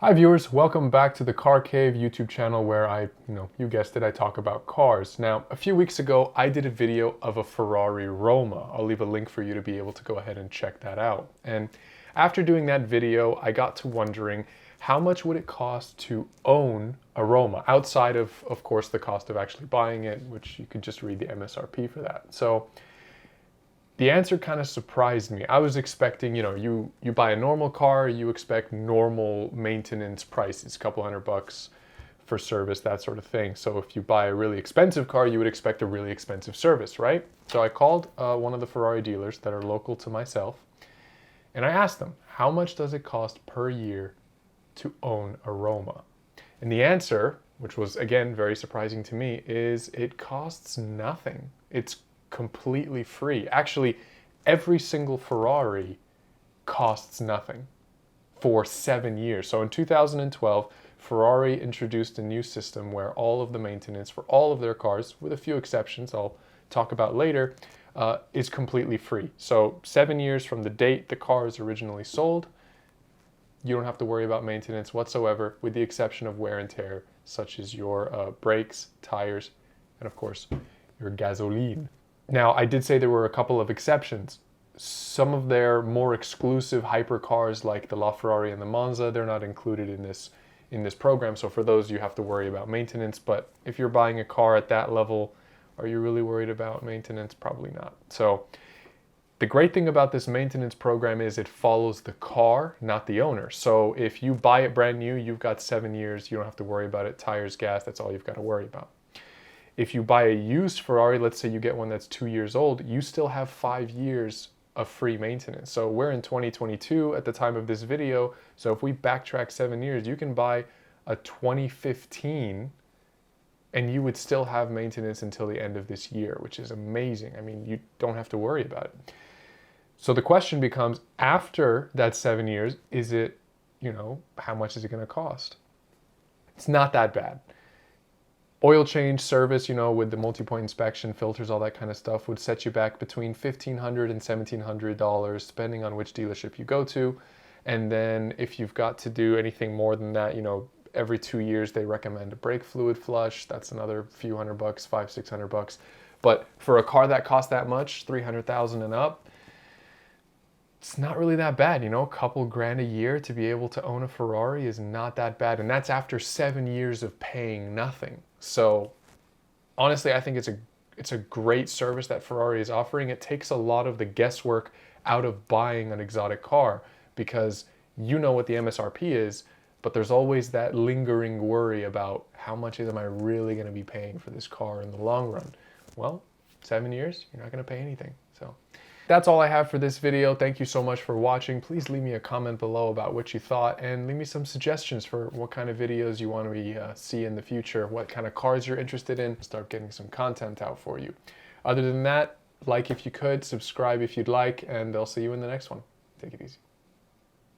Hi viewers, welcome back to the Car Cave YouTube channel where you guessed it, I talk about cars. Now, a few weeks ago, I did a video of a Ferrari Roma. I'll leave a link for you to be able to go ahead and check that out. And after doing that video, I got to wondering how much would it cost to own a Roma outside of course, the cost of actually buying it, which you could just read the MSRP for that. So the answer kind of surprised me. I was expecting, you buy a normal car, you expect normal maintenance prices, a couple $100 for service, that sort of thing. So if you buy a really expensive car, you would expect a really expensive service, right? So I called one of the Ferrari dealers that are local to myself, and I asked them, how much does it cost per year to own a Roma? And the answer, which was again very surprising to me, is it costs nothing. It's completely free. Actually, every single Ferrari costs nothing for 7 years. So in 2012, Ferrari introduced a new system where all of the maintenance for all of their cars, with a few exceptions I'll talk about later, is completely free. So 7 years from the date the car is originally sold, you don't have to worry about maintenance whatsoever, with the exception of wear and tear, such as your brakes, tires, and of course, your gasoline. Now, I did say there were a couple of exceptions. Some of their more exclusive hypercars, like the LaFerrari and the Monza, they're not included in this program. So for those, you have to worry about maintenance. But if you're buying a car at that level, are you really worried about maintenance? Probably not. So the great thing about this maintenance program is it follows the car, not the owner. So if you buy it brand new, you've got 7 years. You don't have to worry about it. Tires, gas, that's all you've got to worry about. If you buy a used Ferrari, let's say you get one that's 2 years old, you still have 5 years of free maintenance. So we're in 2022 at the time of this video. So if we backtrack 7 years, you can buy a 2015 and you would still have maintenance until the end of this year, which is amazing. I mean, you don't have to worry about it. So the question becomes, after that 7 years, is it, how much is it going to cost? It's not that bad. Oil change service, with the multi-point inspection, filters, all that kind of stuff, would set you back between $1,500 and $1,700, depending on which dealership you go to. And then if you've got to do anything more than that, every 2 years they recommend a brake fluid flush. That's another few $100, $500-600. But for a car that costs that much, 300,000 and up, it's not really that bad. A couple grand a year to be able to own a Ferrari is not that bad. And that's after 7 years of paying nothing. So honestly, I think it's a great service that Ferrari is offering. It takes a lot of the guesswork out of buying an exotic car, because you know what the MSRP is, but there's always that lingering worry about how much am I really going to be paying for this car in the long run. Well, 7 years, you're not going to pay anything. So that's all I have for this video. Thank you so much for watching. Please leave me a comment below about what you thought, and leave me some suggestions for what kind of videos you want to see in the future, what kind of cars you're interested in. Start getting some content out for you. Other than that, like if you could, subscribe if you'd like, and I'll see you in the next one. Take it easy.